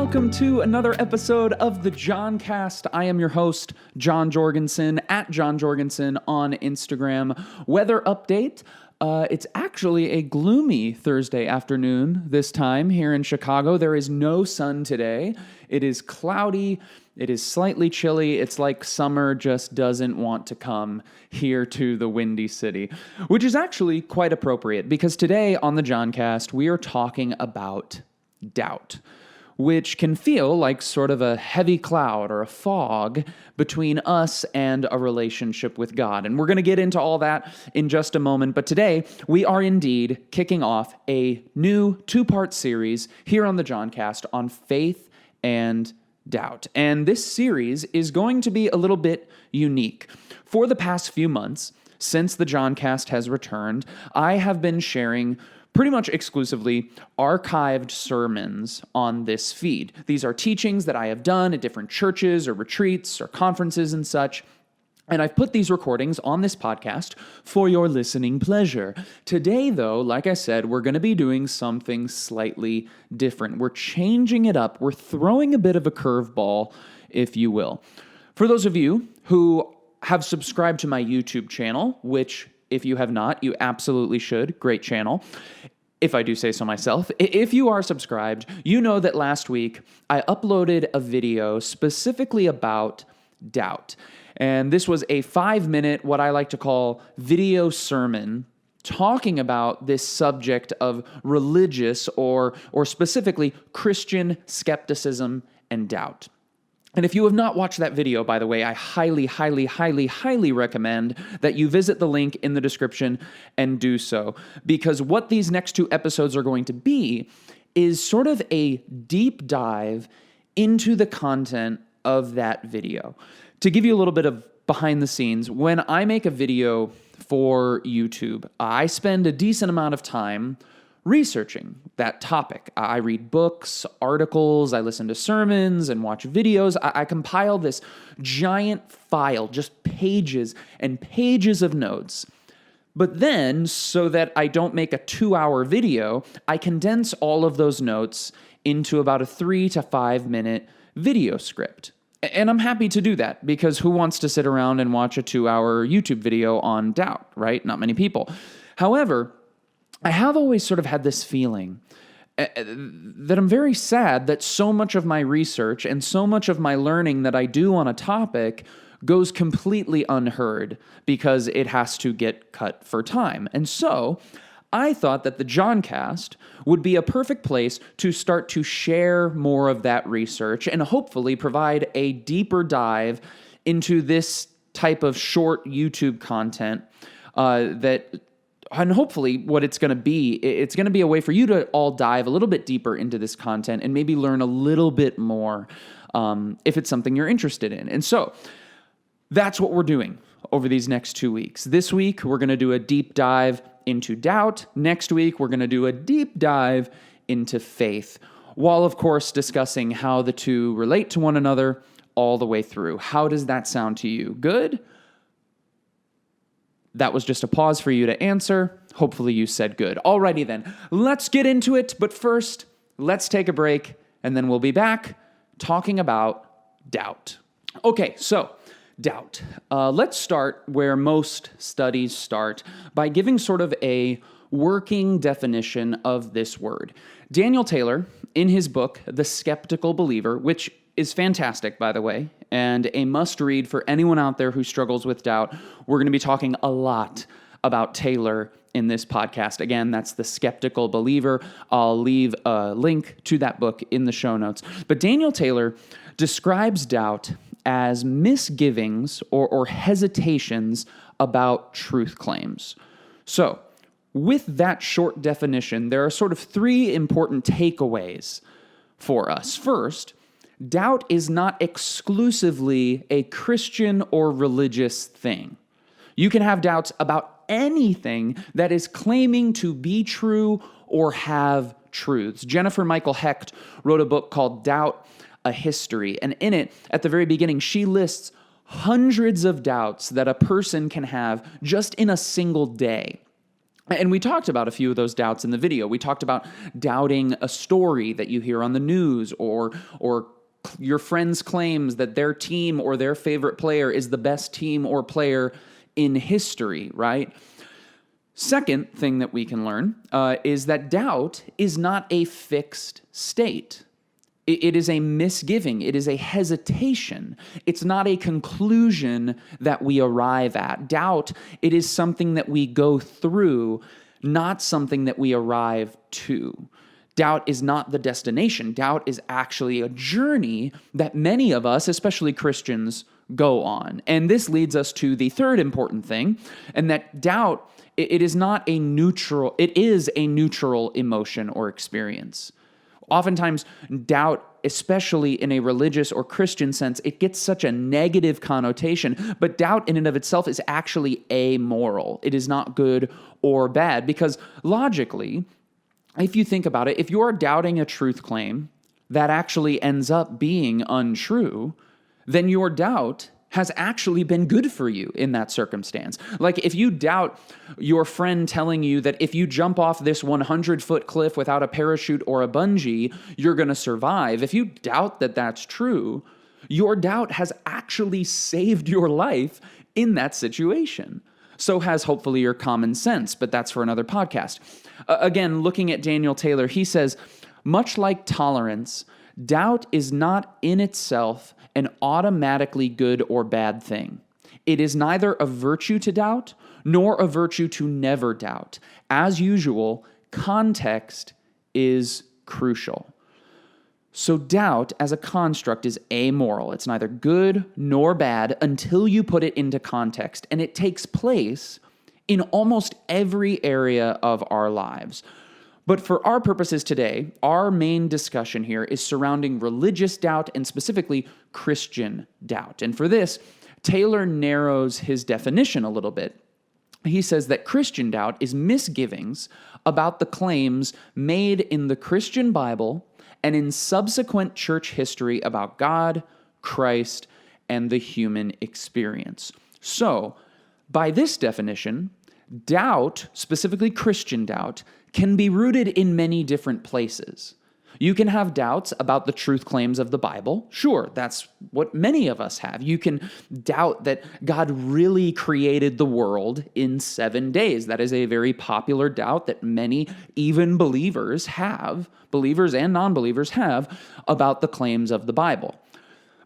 welcome to another episode of the JONCAST. I am your host, John Jorgensen, at John Jorgensen on Instagram. Weather update. It's actually a gloomy Thursday afternoon this time here in Chicago. There is no sun today. It is cloudy. It is slightly chilly. It's like summer just doesn't want to come here to the Windy City, which is actually quite appropriate because today on the JONCAST, we are talking about doubt, which can feel like sort of a heavy cloud or a fog between us and a relationship with God. And we're going to get into all that in just a moment. But today, we are indeed kicking off a new two-part series here on the JONCAST on faith and doubt. And this series is going to be a little bit unique. For the past few months, since the JONCAST has returned, I have been sharing pretty much exclusively archived sermons on this feed. These are teachings that I have done at different churches or retreats or conferences and such. And I've put these recordings on this podcast for your listening pleasure. Today, though, like I said, we're going to be doing something slightly different. We're changing it up. We're throwing a bit of a curveball, if you will. For those of you who have subscribed to my YouTube channel, which if you have not, you absolutely should. Great channel. If I do say so myself. If you are subscribed, you know that last week I uploaded a video specifically about doubt. And this was a 5-minute, what I like to call video sermon, talking about this subject of religious or specifically Christian skepticism and doubt. And if you have not watched that video, by the way, I highly, highly, highly, highly recommend that you visit the link in the description and do so. Because what these next two episodes are going to be is sort of a deep dive into the content of that video. To give you a little bit of behind the scenes, when I make a video for YouTube, I spend a decent amount of time researching that topic. I read books, articles, I listen to sermons and watch videos. I compile this giant file, just pages and pages of notes. But then, so that I don't make a 2-hour video, I condense all of those notes into about a 3 to 5 minute video script. And I'm happy to do that because who wants to sit around and watch a 2-hour YouTube video on doubt, right? Not many people. However, I have always sort of had this feeling that I'm very sad that so much of my research and so much of my learning that I do on a topic goes completely unheard because it has to get cut for time. And so I thought that the JONCAST would be a perfect place to start to share more of that research and hopefully provide a deeper dive into this type of short YouTube content and hopefully what it's going to be a way for you to all dive a little bit deeper into this content and maybe learn a little bit more if it's something you're interested in. And so that's what we're doing over these next 2 weeks. This week, we're going to do a deep dive into doubt. Next week, we're going to do a deep dive into faith, while, of course, discussing how the two relate to one another all the way through. How does that sound to you? Good? That was just a pause for you to answer. Hopefully you said good. Alrighty then, let's get into it. But first, let's take a break, and then we'll be back talking about doubt. Okay, so doubt. Let's start where most studies start, by giving sort of a working definition of this word. Daniel Taylor, in his book, The Skeptical Believer, which is fantastic, by the way, and a must-read for anyone out there who struggles with doubt. We're going to be talking a lot about Taylor in this podcast. Again, that's The Skeptical Believer. I'll leave a link to that book in the show notes. But Daniel Taylor describes doubt as misgivings or hesitations about truth claims. So, with that short definition, there are sort of 3 important takeaways for us. First, doubt is not exclusively a Christian or religious thing. You can have doubts about anything that is claiming to be true or have truths. Jennifer Michael Hecht wrote a book called Doubt, A History, and in it, at the very beginning, she lists hundreds of doubts that a person can have just in a single day. And we talked about a few of those doubts in the video. We talked about doubting a story that you hear on the news, or your friend's claims that their team or their favorite player is the best team or player in history, right? Second thing that we can learn is that doubt is not a fixed state. It is a misgiving. It is a hesitation. It's not a conclusion that we arrive at. Doubt, it is something that we go through, not something that we arrive to. Doubt is not the destination. Doubt is actually a journey that many of us, especially Christians, go on. And this leads us to the third important thing, and that doubt, it is a neutral emotion or experience. Oftentimes, doubt, especially in a religious or Christian sense, it gets such a negative connotation, but doubt in and of itself is actually amoral. It is not good or bad, because logically, if you think about it, if you're doubting a truth claim that actually ends up being untrue, then your doubt has actually been good for you in that circumstance. Like if you doubt your friend telling you that if you jump off this 100-foot cliff without a parachute or a bungee, you're going to survive. If you doubt that that's true, your doubt has actually saved your life in that situation. So has hopefully your common sense, but that's for another podcast. Again, looking at Daniel Taylor, he says, much like tolerance, doubt is not in itself an automatically good or bad thing. It is neither a virtue to doubt, nor a virtue to never doubt. As usual, context is crucial. So doubt as a construct is amoral. It's neither good nor bad until you put it into context, and it takes place in almost every area of our lives. But for our purposes today, our main discussion here is surrounding religious doubt and specifically Christian doubt. And for this, Taylor narrows his definition a little bit. He says that Christian doubt is misgivings about the claims made in the Christian Bible and in subsequent church history about God, Christ, and the human experience. So, by this definition, doubt, specifically Christian doubt, can be rooted in many different places. You can have doubts about the truth claims of the Bible. Sure, that's what many of us have. You can doubt that God really created the world in 7 days. That is a very popular doubt that many, even believers and non-believers have about the claims of the Bible.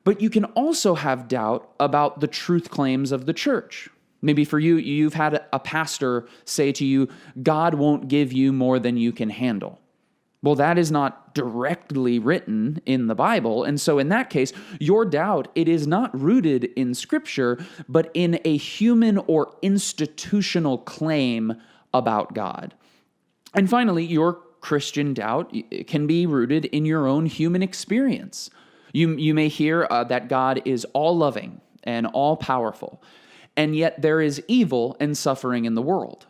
But you can also have doubt about the truth claims of the church. Maybe for you, you've had a pastor say to you, God won't give you more than you can handle. Well, that is not directly written in the Bible. And so in that case, your doubt, it is not rooted in Scripture, but in a human or institutional claim about God. And finally, your Christian doubt can be rooted in your own human experience. You may hear that God is all-loving and all-powerful, and yet there is evil and suffering in the world.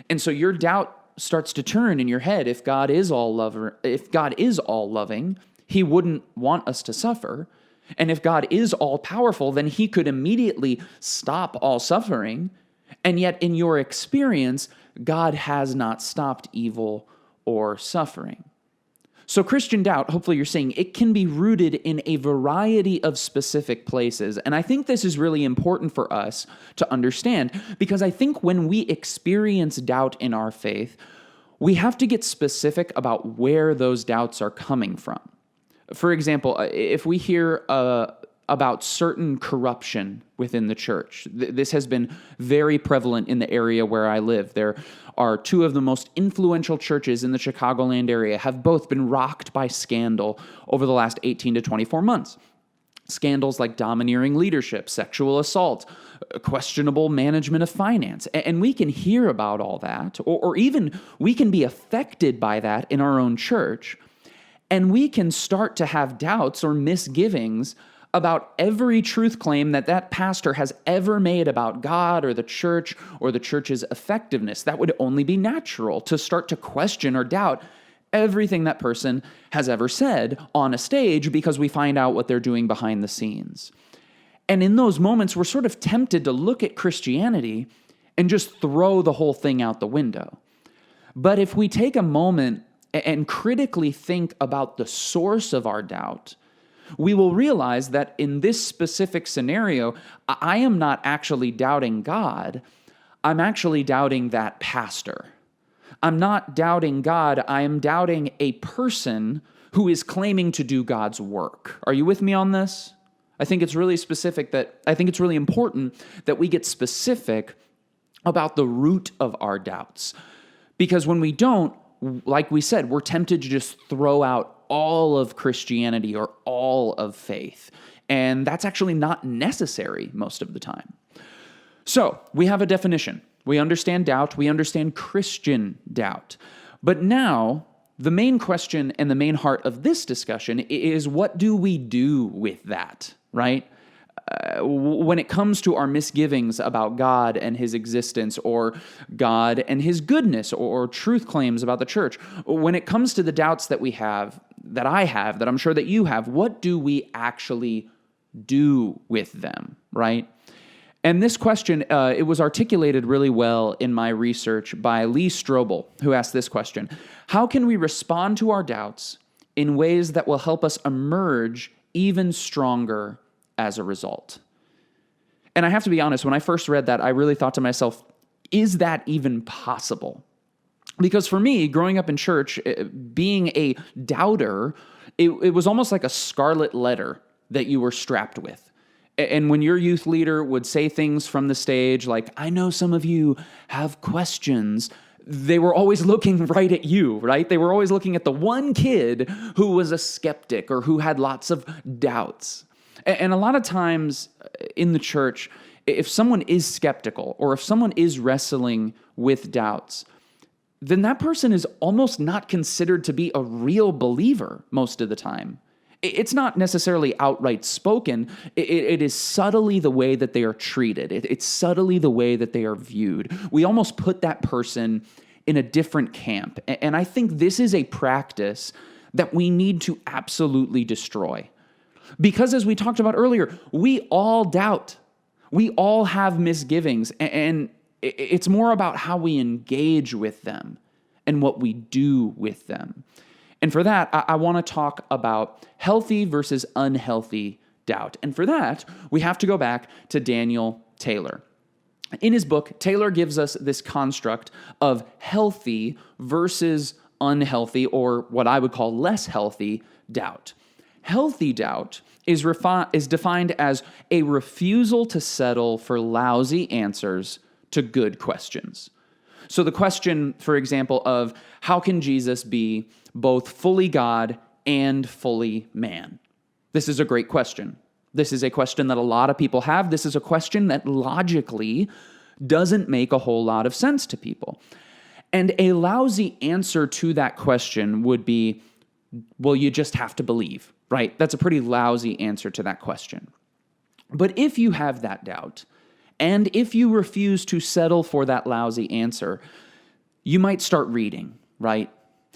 And so your doubt starts to turn in your head. If God is all loving, he wouldn't want us to suffer. And if God is all powerful, then he could immediately stop all suffering. And yet in your experience, God has not stopped evil or suffering. So Christian doubt, hopefully you're seeing, it can be rooted in a variety of specific places. And I think this is really important for us to understand, because I think when we experience doubt in our faith, we have to get specific about where those doubts are coming from. For example, if we hear about certain corruption within the church, this has been very prevalent in the area where I live. There are two of the most influential churches in the Chicagoland area have both been rocked by scandal over the last 18 to 24 months. Scandals like domineering leadership, sexual assault, questionable management of finance. And we can hear about all that, or even we can be affected by that in our own church. And we can start to have doubts or misgivings about every truth claim that pastor has ever made about God or the church's effectiveness. That would only be natural, to start to question or doubt everything that person has ever said on a stage, because we find out what they're doing behind the scenes. And in those moments, we're sort of tempted to look at Christianity and just throw the whole thing out the window. But if we take a moment and critically think about the source of our doubt, we will realize that in this specific scenario, I am not actually doubting God. I'm actually doubting that pastor. I'm not doubting God. I am doubting a person who is claiming to do God's work. Are you with me on this? I think it's really important that we get specific about the root of our doubts. Because when we don't, like we said, we're tempted to just throw out all of Christianity or all of faith. And that's actually not necessary most of the time. So we have a definition. We understand doubt. We understand Christian doubt. But now, the main question and the main heart of this discussion is, what do we do with that, right? When it comes to our misgivings about God and his existence, or God and his goodness, or truth claims about the church, when it comes to the doubts that we have, that I have, that I'm sure that you have, what do we actually do with them, right? And this question, it was articulated really well in my research by Lee Strobel, who asked this question: how can we respond to our doubts in ways that will help us emerge even stronger as a result? And I have to be honest, when I first read that, I really thought to myself, is that even possible? Because for me, growing up in church, being a doubter, it was almost like a scarlet letter that you were strapped with. And when your youth leader would say things from the stage like, I know some of you have questions, they were always looking right at you, right? They were always looking at the one kid who was a skeptic or who had lots of doubts. And a lot of times in the church, if someone is skeptical or if someone is wrestling with doubts, then that person is almost not considered to be a real believer most of the time. It's not necessarily outright spoken. It is subtly the way that they are treated. It's subtly the way that they are viewed. We almost put that person in a different camp. And I think this is a practice that we need to absolutely destroy. Because as we talked about earlier, we all doubt. We all have misgivings. And it's more about how we engage with them and what we do with them. And for that, I want to talk about healthy versus unhealthy doubt. And for that, we have to go back to Daniel Taylor. In his book, Taylor gives us this construct of healthy versus unhealthy, or what I would call less healthy doubt. Healthy doubt is defined as a refusal to settle for lousy answers to good questions. So the question, for example, of how can Jesus be both fully God and fully man? This is a great question. This is a question that a lot of people have. This is a question that logically doesn't make a whole lot of sense to people. And a lousy answer to that question would be, well, you just have to believe, right? That's a pretty lousy answer to that question. But if you have that doubt, and if you refuse to settle for that lousy answer, you might start reading, right?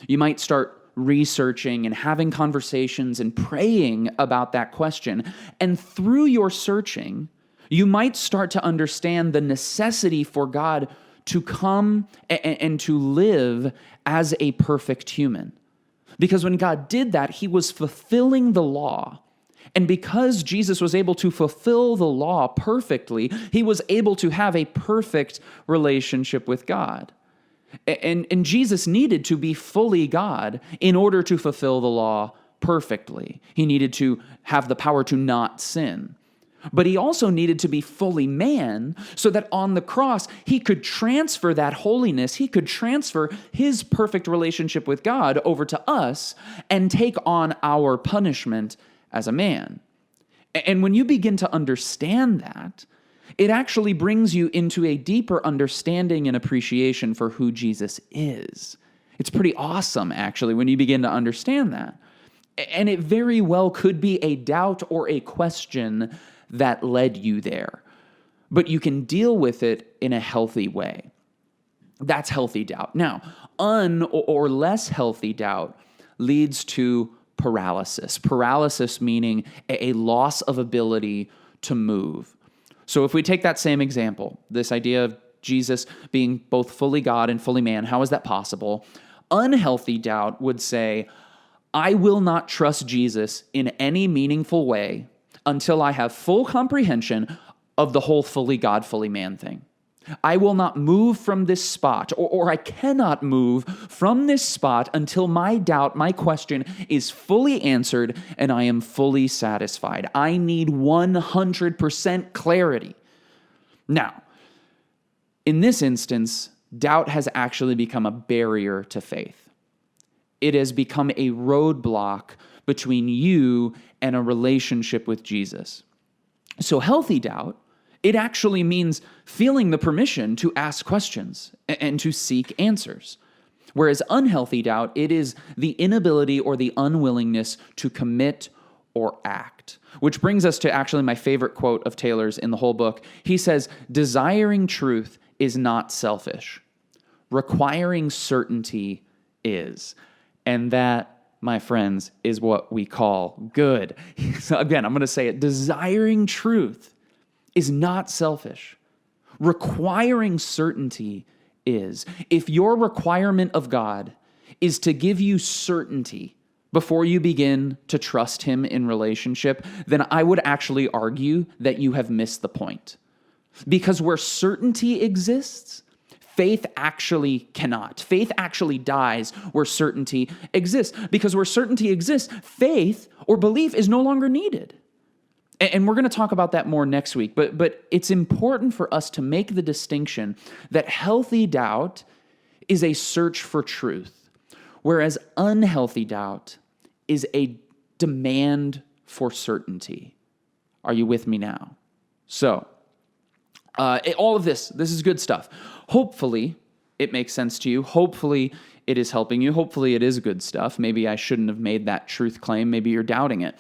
You might start researching and having conversations and praying about that question. And through your searching, you might start to understand the necessity for God to come and to live as a perfect human. Because when God did that, he was fulfilling the law. And because Jesus was able to fulfill the law perfectly, he was able to have a perfect relationship with God. And Jesus needed to be fully God in order to fulfill the law perfectly. He needed to have the power to not sin. But he also needed to be fully man so that on the cross, he could transfer that holiness, he could transfer his perfect relationship with God over to us and take on our punishment as a man. And when you begin to understand that, it actually brings you into a deeper understanding and appreciation for who Jesus is. It's pretty awesome, actually, when you begin to understand that. And it very well could be a doubt or a question that led you there. But you can deal with it in a healthy way. That's healthy doubt. Now, or less healthy doubt leads to paralysis. Paralysis meaning a loss of ability to move. So if we take that same example, this idea of Jesus being both fully God and fully man. How is that possible? Unhealthy doubt would say, I will not trust Jesus in any meaningful way until I have full comprehension of the whole fully God, fully man thing. I will not move from this spot, or I cannot move from this spot until my doubt, my question is fully answered and I am fully satisfied. I need 100% clarity. Now, in this instance, doubt has actually become a barrier to faith. It has become a roadblock between you and a relationship with Jesus. So healthy doubt, it actually means feeling the permission to ask questions and to seek answers. Whereas unhealthy doubt, it is the inability or the unwillingness to commit or act. Which brings us to actually my favorite quote of Taylor's in the whole book. He says, desiring truth is not selfish. Requiring certainty is. And that, my friends, is what we call good. So again, I'm going to say it. Desiring truth is not selfish. Requiring certainty is. If your requirement of God is to give you certainty before you begin to trust Him in relationship, then I would actually argue that you have missed the point. Because where certainty exists, faith actually cannot. Faith actually dies where certainty exists. Because where certainty exists, faith or belief is no longer needed. And we're going to talk about that more next week, but it's important for us to make the distinction that healthy doubt is a search for truth, whereas unhealthy doubt is a demand for certainty. Are you with me now? So, all of this is good stuff. Hopefully, it makes sense to you. Hopefully, it is helping you. Hopefully, it is good stuff. Maybe I shouldn't have made that truth claim. Maybe you're doubting it.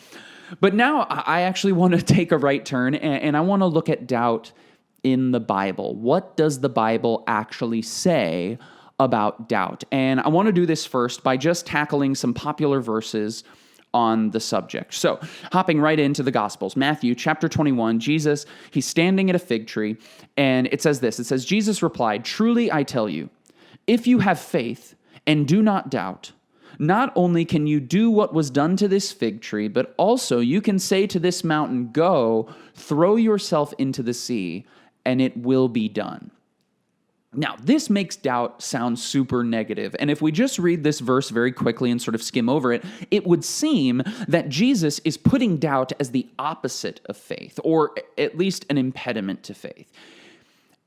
But now I actually want to take a right turn, and I want to look at doubt in the Bible. What does the Bible actually say about doubt? And I want to do this first by just tackling some popular verses on the subject. So, hopping right into the Gospels, Matthew chapter 21, Jesus, he's standing at a fig tree, and it says this. It says, Jesus replied, "Truly I tell you, if you have faith and do not doubt, not only can you do what was done to this fig tree, but also you can say to this mountain, 'Go, throw yourself into the sea,' and it will be done." Now, this makes doubt sound super negative. And if we just read this verse very quickly and sort of skim over it, it would seem that Jesus is putting doubt as the opposite of faith, or at least an impediment to faith.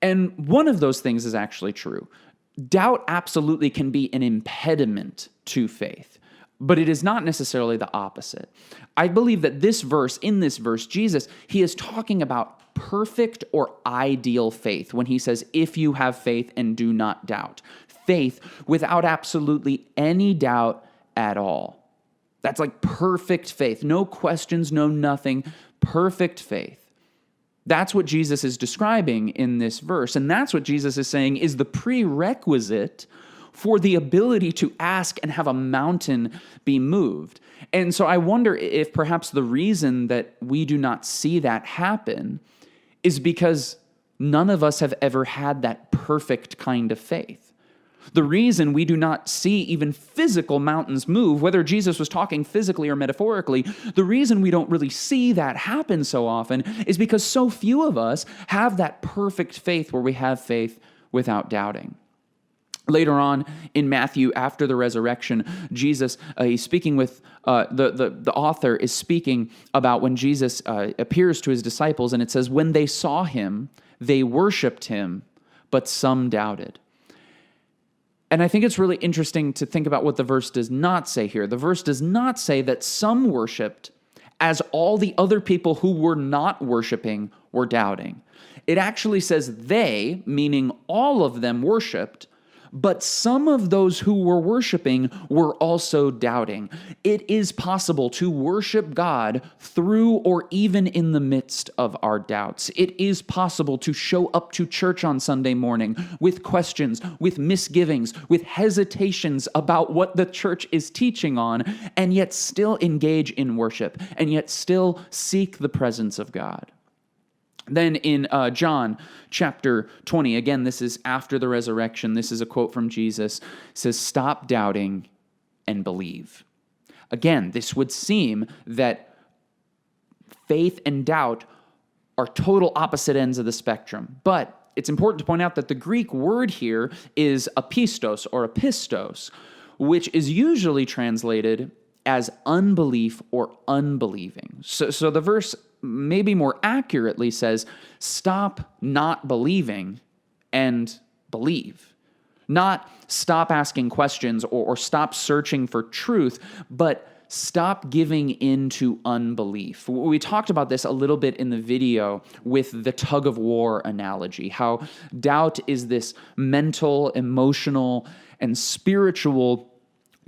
And one of those things is actually true. Doubt absolutely can be an impediment to faith, but it is not necessarily the opposite. I believe that in this verse, Jesus, he is talking about perfect or ideal faith when he says, if you have faith and do not doubt. Faith without absolutely any doubt at all. That's like perfect faith. No questions, no nothing. Perfect faith. That's what Jesus is describing in this verse. And that's what Jesus is saying is the prerequisite for the ability to ask and have a mountain be moved. And so I wonder if perhaps the reason that we do not see that happen is because none of us have ever had that perfect kind of faith. The reason we do not see even physical mountains move, whether Jesus was talking physically or metaphorically, the reason we don't really see that happen so often is because so few of us have that perfect faith where we have faith without doubting. Later on in Matthew, after the resurrection, Jesus, he's speaking with, the author is speaking about when Jesus appears to his disciples, and it says, when they saw him, they worshiped him, but some doubted. And I think it's really interesting to think about what the verse does not say here. The verse does not say that some worshiped as all the other people who were not worshiping were doubting. It actually says they, meaning all of them, worshiped, but some of those who were worshiping were also doubting. It is possible to worship God through or even in the midst of our doubts. It is possible to show up to church on Sunday morning with questions, with misgivings, with hesitations about what the church is teaching on, and yet still engage in worship, and yet still seek the presence of God. Then in John chapter 20, again, this is after the resurrection. This is a quote from Jesus. It says, "Stop doubting and believe." Again, this would seem that faith and doubt are total opposite ends of the spectrum. But it's important to point out that the Greek word here is apistos or apistos, which is usually translated as unbelief or unbelieving. So the verse maybe more accurately says, stop not believing and believe. Not stop asking questions or stop searching for truth, but stop giving in to unbelief. We talked about this a little bit in the video with the tug of war analogy, how doubt is this mental, emotional, and spiritual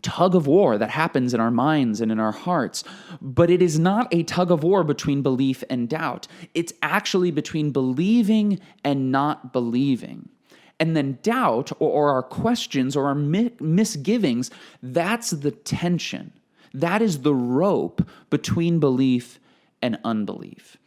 tug of war that happens in our minds and in our hearts. But it is not a tug of war between belief and doubt. It's actually between believing and not believing. And then doubt or our questions or our misgivings, that's the tension. That is the rope between belief and unbelief.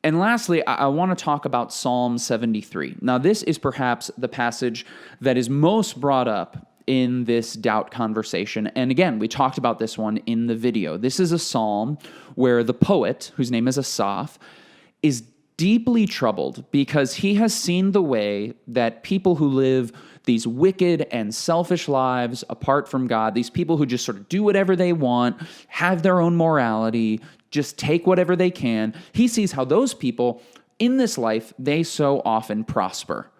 And lastly, I want to talk about Psalm 73. Now, this is perhaps the passage that is most brought up in this doubt conversation. And again, we talked about this one in the video. This is a psalm where the poet, whose name is Asaph, is deeply troubled because he has seen the way that people who live these wicked and selfish lives apart from God, these people who just sort of do whatever they want, have their own morality, just take whatever they can, he sees how those people in this life, they so often prosper.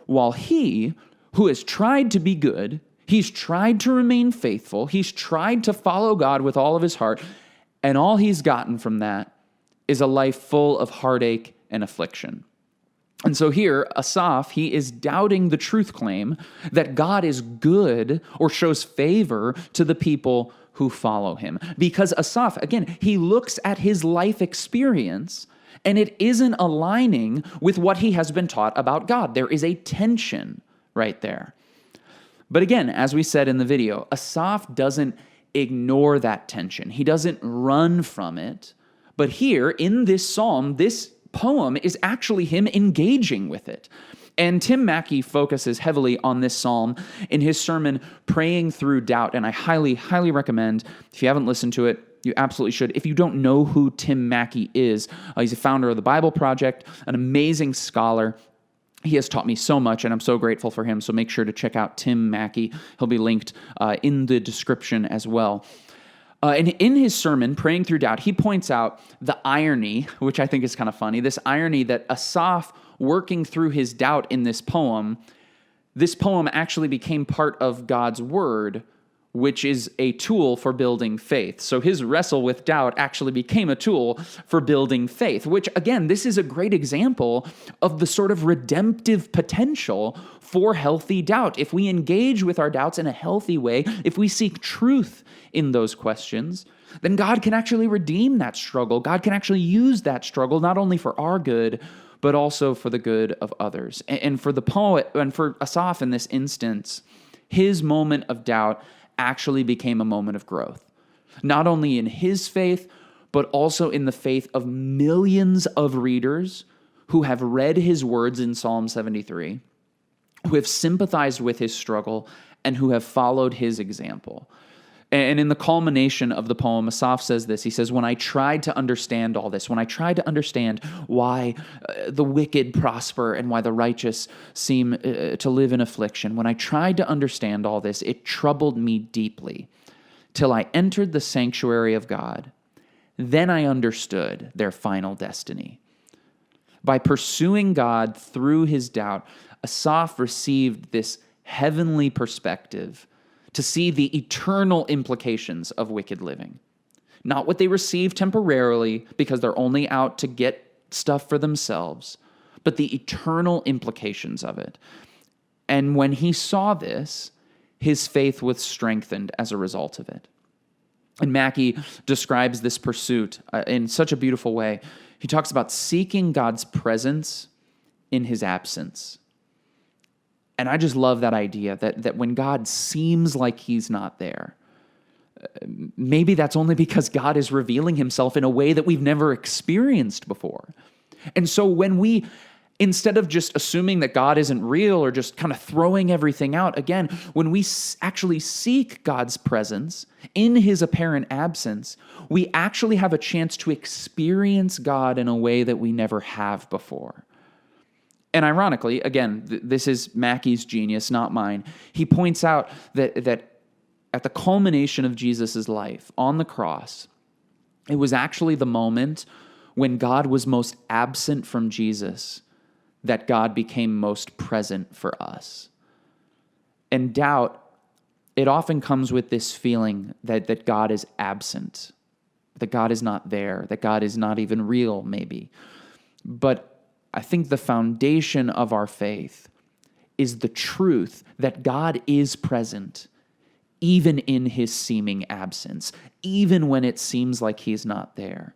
While he, who has tried to be good, he's tried to remain faithful, he's tried to follow God with all of his heart, and all he's gotten from that is a life full of heartache and affliction. And so here, Asaph, he is doubting the truth claim that God is good or shows favor to the people who follow him. Because Asaph, again, he looks at his life experience and it isn't aligning with what he has been taught about God. There is a tension right there. But again, as we said in the video, Asaph doesn't ignore that tension. He doesn't run from it. But here in this psalm, this poem is actually him engaging with it. And Tim Mackie focuses heavily on this psalm in his sermon, Praying Through Doubt. And I highly, highly recommend, if you haven't listened to it, you absolutely should. If you don't know who Tim Mackie is, he's a founder of the Bible Project, an amazing scholar. He has taught me so much, and I'm so grateful for him. So make sure to check out Tim Mackie. He'll be linked in the description as well. And in his sermon, Praying Through Doubt, he points out the irony, which I think is kind of funny, this irony that Asaph, working through his doubt in this poem actually became part of God's word, which is a tool for building faith. So his wrestle with doubt actually became a tool for building faith, which, again, this is a great example of the sort of redemptive potential for healthy doubt. If we engage with our doubts in a healthy way, if we seek truth in those questions, then God can actually redeem that struggle. God can actually use that struggle not only for our good, but also for the good of others. And for the poet, and for Asaph in this instance, his moment of doubt actually became a moment of growth, not only in his faith, but also in the faith of millions of readers who have read his words in Psalm 73, who have sympathized with his struggle, and who have followed his example. And in the culmination of the poem, Asaph says this. He says, when I tried to understand all this, when I tried to understand why the wicked prosper and why the righteous seem to live in affliction, when I tried to understand all this, it troubled me deeply till I entered the sanctuary of God. Then I understood their final destiny. By pursuing God through his doubt, Asaph received this heavenly perspective to see the eternal implications of wicked living. Not what they receive temporarily because they're only out to get stuff for themselves, but the eternal implications of it. And when he saw this, his faith was strengthened as a result of it. And Mackie describes this pursuit in such a beautiful way. He talks about seeking God's presence in his absence. And I just love that idea that when God seems like he's not there, maybe that's only because God is revealing himself in a way that we've never experienced before. And so when we, instead of just assuming that God isn't real or just kind of throwing everything out, again, when we actually seek God's presence in his apparent absence, we actually have a chance to experience God in a way that we never have before. And ironically, again, this is Mackey's genius, not mine. He points out that at the culmination of Jesus' life on the cross, it was actually the moment when God was most absent from Jesus that God became most present for us. And doubt, it often comes with this feeling that God is absent, that God is not there, that God is not even real, maybe. But I think the foundation of our faith is the truth that God is present, even in his seeming absence, even when it seems like he's not there,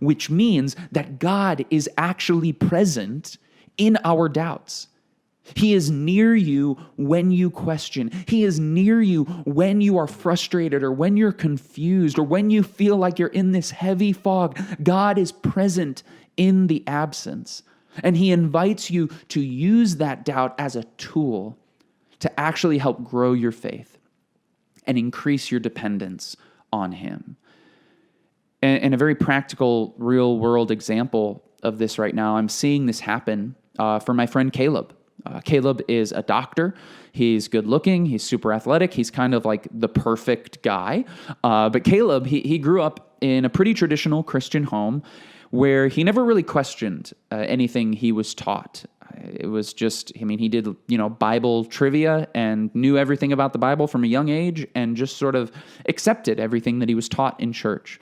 which means that God is actually present in our doubts. He is near you when you question. He is near you when you are frustrated or when you're confused or when you feel like you're in this heavy fog. God is present in the absence. And he invites you to use that doubt as a tool to actually help grow your faith and increase your dependence on him. And a very practical, real-world example of this right now, I'm seeing this happen for my friend Caleb. Caleb is a doctor. He's good-looking. He's super athletic. He's kind of like the perfect guy. But Caleb, he grew up in a pretty traditional Christian home where he never really questioned anything he was taught. It was just, he did, Bible trivia and knew everything about the Bible from a young age and just sort of accepted everything that he was taught in church.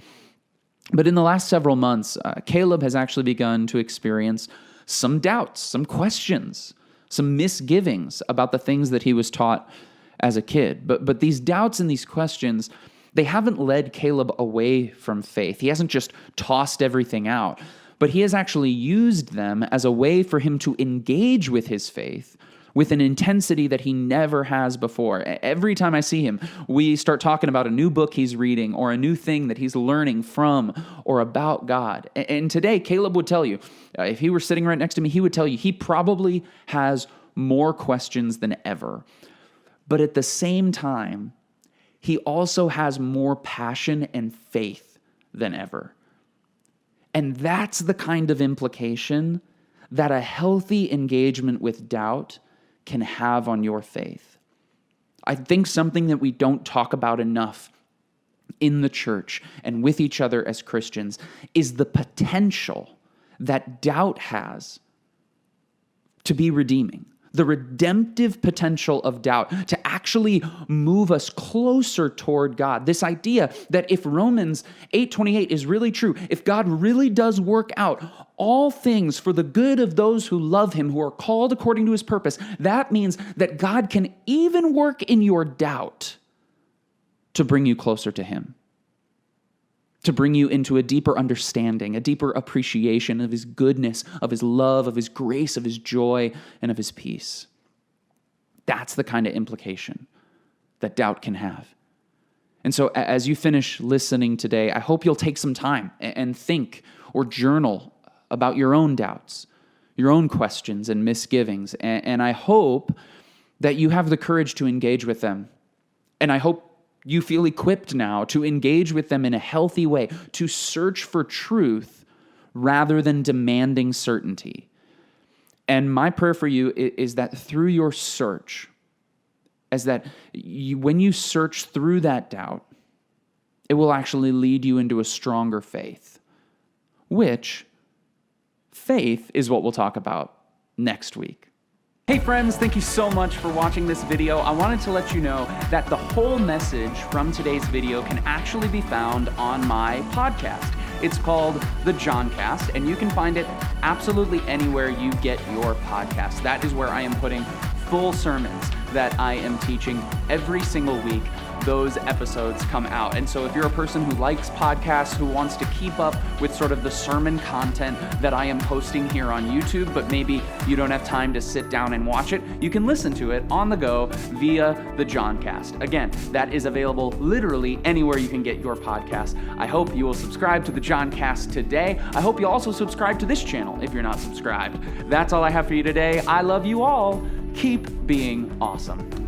But in the last several months, Caleb has actually begun to experience some doubts, some questions, some misgivings about the things that he was taught as a kid. But these doubts and these questions, they haven't led Caleb away from faith. He hasn't just tossed everything out, but he has actually used them as a way for him to engage with his faith with an intensity that he never has before. Every time I see him, we start talking about a new book he's reading or a new thing that he's learning from or about God. And today, Caleb would tell you, if he were sitting right next to me, he would tell you he probably has more questions than ever. But at the same time, he also has more passion and faith than ever. And that's the kind of implication that a healthy engagement with doubt can have on your faith. I think something that we don't talk about enough in the church and with each other as Christians is the potential that doubt has to be redeeming. The redemptive potential of doubt to actually move us closer toward God. This idea that if Romans 8:28 is really true, if God really does work out all things for the good of those who love him, who are called according to his purpose, that means that God can even work in your doubt to bring you closer to him, to bring you into a deeper understanding, a deeper appreciation of his goodness, of his love, of his grace, of his joy, and of his peace. That's the kind of implication that doubt can have. And so as you finish listening today, I hope you'll take some time and think or journal about your own doubts, your own questions and misgivings. And I hope that you have the courage to engage with them. And I hope you feel equipped now to engage with them in a healthy way, to search for truth rather than demanding certainty. And my prayer for you is that through your search, when you search through that doubt, it will actually lead you into a stronger faith, which faith is what we'll talk about next week. Hey friends, thank you so much for watching this video. I wanted to let you know that the whole message from today's video can actually be found on my podcast. It's called the JONCAST, and you can find it absolutely anywhere you get your podcast. That is where I am putting full sermons that I am teaching every single week those episodes come out. And so if you're a person who likes podcasts, who wants to keep up with sort of the sermon content that I am posting here on YouTube, but maybe you don't have time to sit down and watch it, you can listen to it on the go via the JONCAST. Again, that is available literally anywhere you can get your podcast. I hope you will subscribe to the JONCAST today. I hope you also subscribe to this channel if you're not subscribed. That's all I have for you today. I love you all. Keep being awesome.